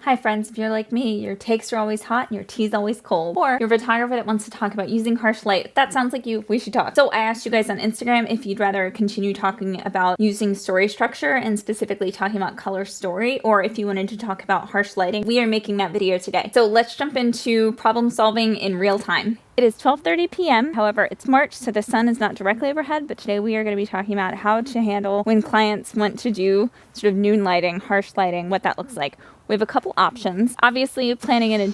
Hi friends, if you're like me, your takes are always hot and your tea's always cold. Or you're a photographer that wants to talk about using harsh light. If that sounds like you, we should talk. So I asked you guys on Instagram if you'd rather continue talking about using story structure and specifically talking about color story, or if you wanted to talk about harsh lighting. We are making that video today. So let's jump into problem solving in real time. It is 12:30 p.m. However, it's March, so the sun is not directly overhead, but today we are going to be talking about how to handle when clients want to do sort of noon lighting, harsh lighting, what that looks like. We have a couple options. Obviously, planning in a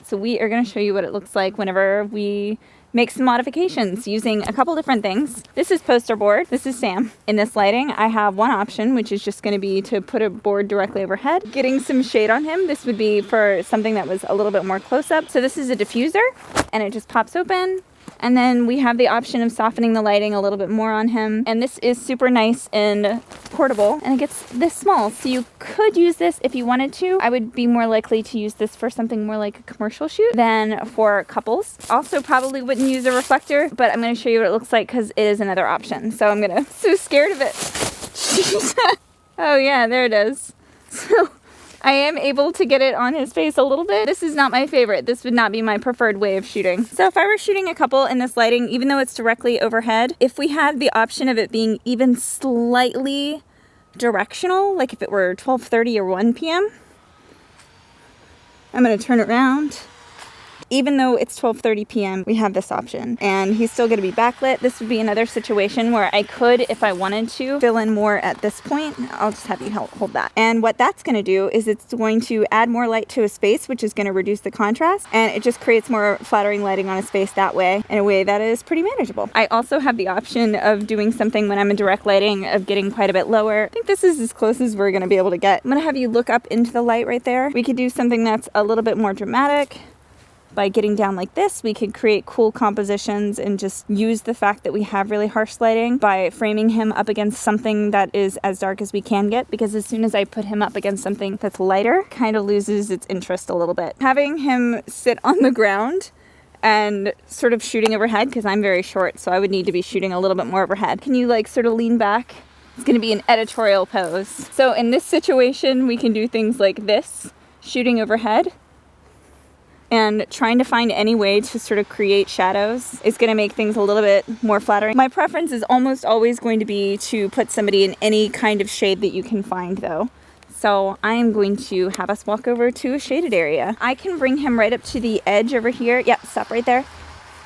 So we are going to show you what it looks like whenever we make some modifications using a couple different things. This is poster board. This is Sam. In this lighting, I have one option, which is just going to be to put a board directly overhead. Getting some shade on him. This would be for something that was a little bit more close up. So this is a diffuser, and it just pops open. And then we have the option of softening the lighting a little bit more on him. And this is super nice and portable, and it gets this small. So you could use this if you wanted to. I would be more likely to use this for something more like a commercial shoot than for couples. Also probably wouldn't use a reflector, but I'm going to show you what it looks like because it is another option. So I'm so scared of it. Oh yeah, there it is. So I am able to get it on his face a little bit. This is not my favorite. This would not be my preferred way of shooting. So if I were shooting a couple in this lighting, even though it's directly overhead, if we had the option of it being even slightly directional, like if it were 12:30 or 1 p.m., I'm gonna turn it around. Even though it's 12:30 p.m., we have this option, and he's still going to be backlit. This would be another situation where I could, if I wanted to, fill in more at this point. I'll just have you hold that. And what that's going to do is it's going to add more light to his face, which is going to reduce the contrast, and it just creates more flattering lighting on his face that way, in a way that is pretty manageable. I also have the option of doing something when I'm in direct lighting, of getting quite a bit lower. I think this is as close as we're going to be able to get. I'm going to have you look up into the light right there. We could do something that's a little bit more dramatic. By getting down like this, we could create cool compositions and just use the fact that we have really harsh lighting by framing him up against something that is as dark as we can get, because as soon as I put him up against something that's lighter, kind of loses its interest a little bit. Having him sit on the ground and sort of shooting overhead, because I'm very short, so I would need to be shooting a little bit more overhead. Can you like sort of lean back? It's going to be an editorial pose. So in this situation, we can do things like this, shooting overhead. And trying to find any way to sort of create shadows is going to make things a little bit more flattering. My preference is almost always going to be to put somebody in any kind of shade that you can find, though. So I am going to have us walk over to a shaded area. I can bring him right up to the edge over here. Yep, stop right there.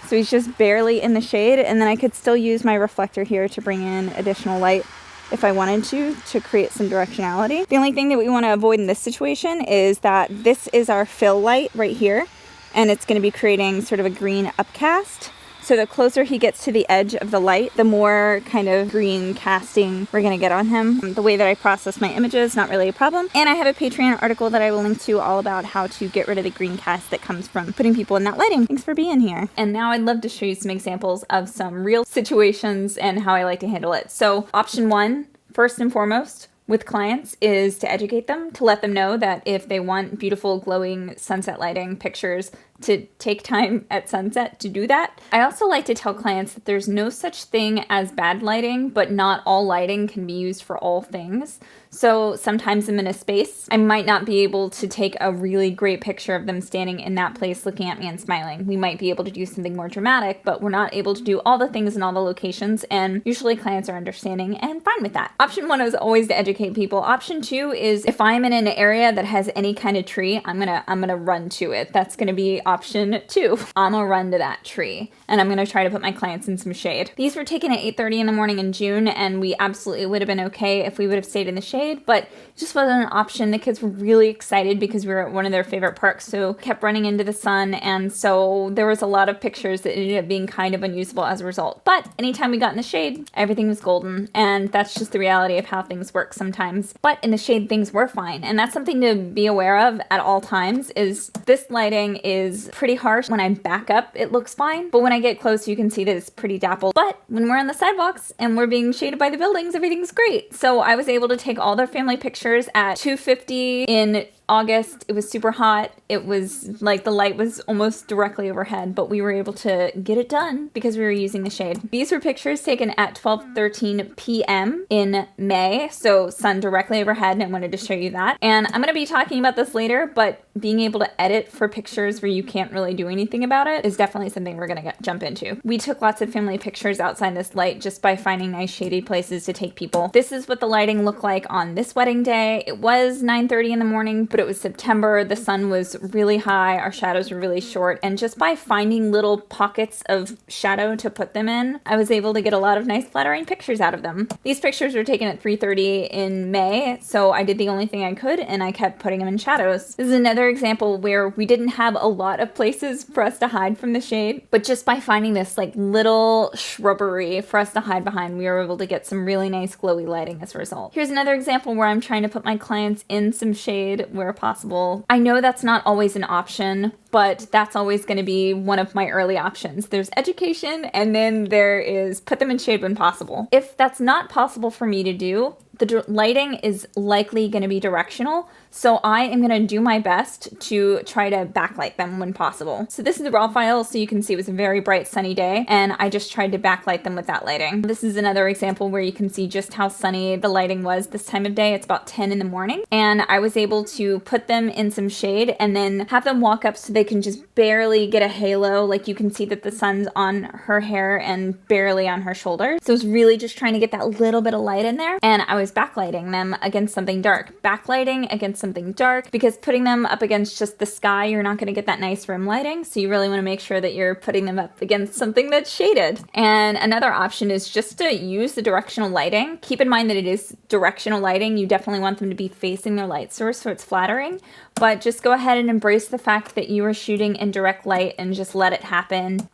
So he's just barely in the shade, and then I could still use my reflector here to bring in additional light if I wanted to create some directionality. The only thing that we want to avoid in this situation is that this is our fill light right here, and it's going to be creating sort of a green upcast. So the closer he gets to the edge of the light, the more kind of green casting we're going to get on him. The way that I process my images, not really a problem. And I have a Patreon article that I will link to all about how to get rid of the green cast that comes from putting people in that lighting. Thanks for being here. And now I'd love to show you some examples of some real situations and how I like to handle it. So option one, first and foremost, with clients is to educate them, to let them know that if they want beautiful glowing sunset lighting pictures, to take time at sunset to do that. I also like to tell clients that there's no such thing as bad lighting, but not all lighting can be used for all things. So sometimes I'm in a space, I might not be able to take a really great picture of them standing in that place looking at me and smiling. We might be able to do something more dramatic, but we're not able to do all the things in all the locations, and usually clients are understanding and fine with that. Option one is always to educate people. Option two is if I'm in an area that has any kind of tree, I'm gonna run to it. That's gonna be option two. I'm gonna run to that tree, and I'm gonna try to put my clients in some shade. These were taken at 8:30 in the morning in June, and we absolutely would have been okay if we would have stayed in the shade, but it just wasn't an option. The kids were really excited because we were at one of their favorite parks, so kept running into the sun, and so there was a lot of pictures that ended up being kind of unusable as a result. But anytime we got in the shade, everything was golden, and that's just the reality of how things work sometimes. But in the shade, things were fine, and that's something to be aware of at all times. Is this lighting is pretty harsh. When I back up, it looks fine, but when I get close, you can see that it's pretty dappled. But when we're on the sidewalks and we're being shaded by the buildings, everything's great. So I was able to take all their family pictures at 250 in August. It was super hot. It was like the light was almost directly overhead, but we were able to get it done because we were using the shade. These were pictures taken at 12:13 p.m. in May, so sun directly overhead, and I wanted to show you that. And I'm going to be talking about this later, but being able to edit for pictures where you can't really do anything about it is definitely something we're going to jump into. We took lots of family pictures outside this light just by finding nice shady places to take people. This is what the lighting looked like on this wedding day. It was 9:30 in the morning, but it was September. The sun was really high. Our shadows were really short. And just by finding little pockets of shadow to put them in, I was able to get a lot of nice flattering pictures out of them. These pictures were taken at 3:30 in May, so I did the only thing I could, and I kept putting them in shadows. This is another example where we didn't have a lot of places for us to hide from the shade, but just by finding this like little shrubbery for us to hide behind, we were able to get some really nice glowy lighting as a result. Here's another example where I'm trying to put my clients in some shade where possible. I know that's not always an option, but that's always going to be one of my early options. There's education, and then there is put them in shade when possible. If that's not possible for me to do, the lighting is likely going to be directional, so I am going to do my best to try to backlight them when possible. So this is the raw file, so you can see it was a very bright sunny day, and I just tried to backlight them with that lighting. This is another example where you can see just how sunny the lighting was this time of day. It's about 10 in the morning, and I was able to put them in some shade and then have them walk up so they can just barely get a halo. Like you can see that the sun's on her hair and barely on her shoulders. So I was really just trying to get that little bit of light in there, and I was backlighting them against something dark. Backlighting against something dark, because putting them up against just the sky, you're not going to get that nice rim lighting, so you really want to make sure that you're putting them up against something that's shaded. And another option is just to use the directional lighting. Keep in mind that it is directional lighting. You definitely want them to be facing their light source so it's flattering, but just go ahead and embrace the fact that you are shooting in direct light and just let it happen.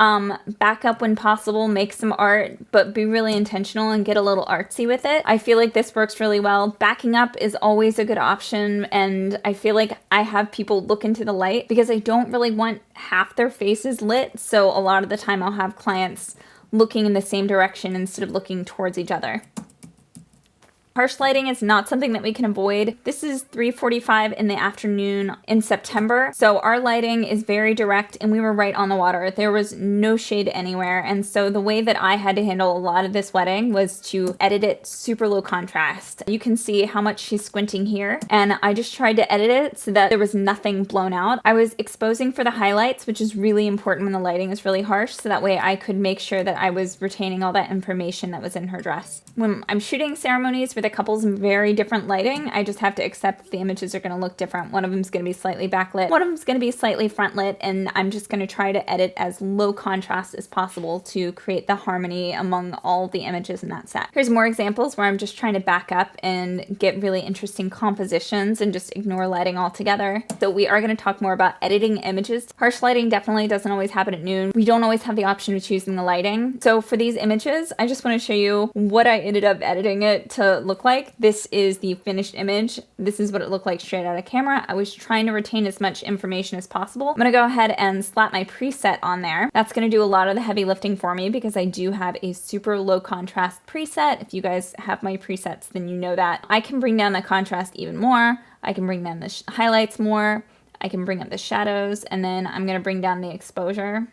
Back up when possible, make some art, but be really intentional and get a little artsy with it. I feel like this works really well. Backing up is always a good option, and I feel like I have people look into the light because I don't really want half their faces lit, so a lot of the time I'll have clients looking in the same direction instead of looking towards each other. Harsh lighting is not something that we can avoid. This is 3:45 in the afternoon in September, so our lighting is very direct and we were right on the water. There was no shade anywhere, and so the way that I had to handle a lot of this wedding was to edit it super low contrast. You can see how much she's squinting here, and I just tried to edit it so that there was nothing blown out. I was exposing for the highlights, which is really important when the lighting is really harsh, so that way I could make sure that I was retaining all that information that was in her dress. When I'm shooting ceremonies where the couple's in very different lighting, I just have to accept the images are going to look different. One of them's going to be slightly backlit, one of them's going to be slightly front lit, and I'm just going to try to edit as low contrast as possible to create the harmony among all the images in that set. Here's more examples where I'm just trying to back up and get really interesting compositions and just ignore lighting altogether. So we are going to talk more about editing images. Harsh lighting definitely doesn't always happen at noon. We don't always have the option of choosing the lighting. So for these images, I just want to show you what I ended up editing it to look like. This is the finished image. This is what it looked like straight out of camera. I was trying to retain as much information as possible. I'm going to go ahead and slap my preset on there. That's going to do a lot of the heavy lifting for me because I do have a super low contrast preset. If you guys have my presets, then you know that. I can bring down the contrast even more. I can bring down the highlights more. I can bring up the shadows, and then I'm going to bring down the exposure.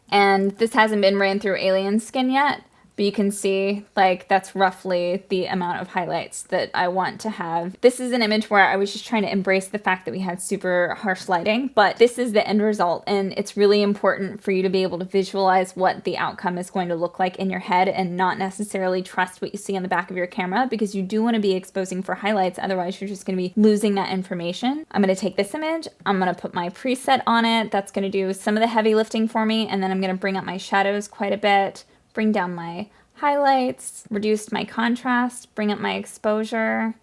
And this hasn't been ran through alien skin yet, but you can see like that's roughly the amount of highlights that I want to have. This is an image where I was just trying to embrace the fact that we had super harsh lighting, but this is the end result, and it's really important for you to be able to visualize what the outcome is going to look like in your head and not necessarily trust what you see on the back of your camera, because you do want to be exposing for highlights, otherwise you're just going to be losing that information. I'm going to take this image, I'm going to put my preset on it. That's going to do some of the heavy lifting for me, and then I'm going to bring up my shadows quite a bit, bring down my highlights, reduce my contrast, bring up my exposure,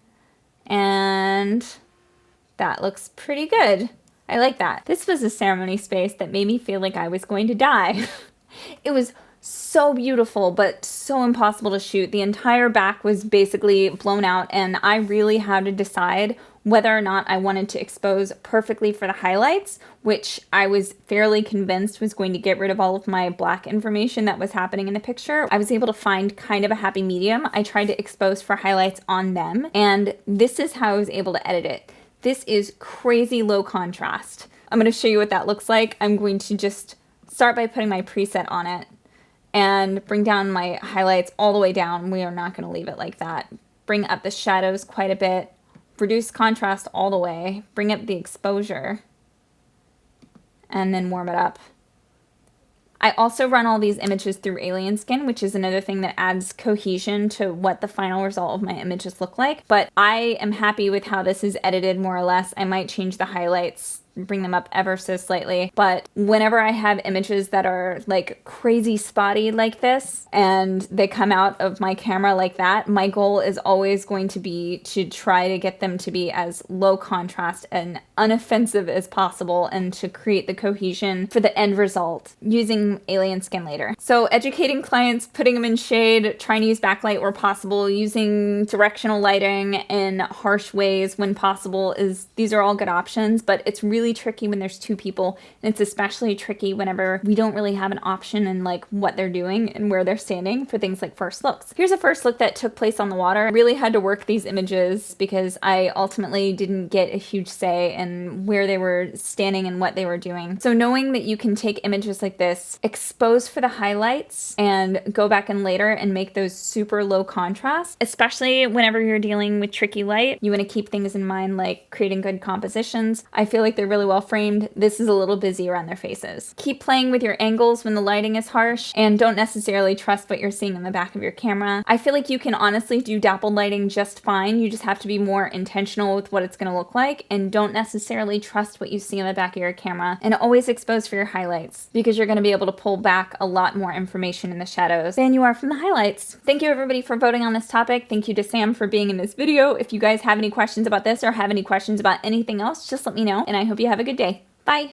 and that looks pretty good. I like that. This was a ceremony space that made me feel like I was going to die. It was so beautiful, but so impossible to shoot. The entire back was basically blown out, and I really had to decide whether or not I wanted to expose perfectly for the highlights, which I was fairly convinced was going to get rid of all of my black information that was happening in the picture. I was able to find kind of a happy medium. I tried to expose for highlights on them, and this is how I was able to edit it. This is crazy low contrast. I'm going to show you what that looks like. I'm going to just start by putting my preset on it and bring down my highlights all the way down. We are not going to leave it like that. Bring up the shadows quite a bit. Reduce contrast all the way. Bring up the exposure. And then warm it up. I also run all these images through Alien Skin, which is another thing that adds cohesion to what the final result of my images look like. But I am happy with how this is edited more or less. I might change the highlights, bring them up ever so slightly. But whenever I have images that are like crazy spotty like this and they come out of my camera like that, my goal is always going to be to try to get them to be as low contrast and unoffensive as possible and to create the cohesion for the end result using Alien Skin later. So educating clients, putting them in shade, trying to use backlight where possible, using directional lighting in harsh ways when possible these are all good options, but it's really tricky when there's two people, and it's especially tricky whenever we don't really have an option in like what they're doing and where they're standing for things like first looks. Here's a first look that took place on the water. I really had to work these images because I ultimately didn't get a huge say in where they were standing and what they were doing. So knowing that you can take images like this, expose for the highlights, and go back in later and make those super low contrast, especially whenever you're dealing with tricky light, you want to keep things in mind like creating good compositions. I feel like they're really well framed. This is a little busy around their faces. Keep playing with your angles when the lighting is harsh and don't necessarily trust what you're seeing in the back of your camera. I feel like you can honestly do dappled lighting just fine. You just have to be more intentional with what it's going to look like and don't necessarily trust what you see in the back of your camera, and always expose for your highlights because you're going to be able to pull back a lot more information in the shadows than you are from the highlights. Thank you everybody for voting on this topic. Thank you to Sam for being in this video. If you guys have any questions about this or have any questions about anything else, just let me know, and I hope you have a good day. Bye!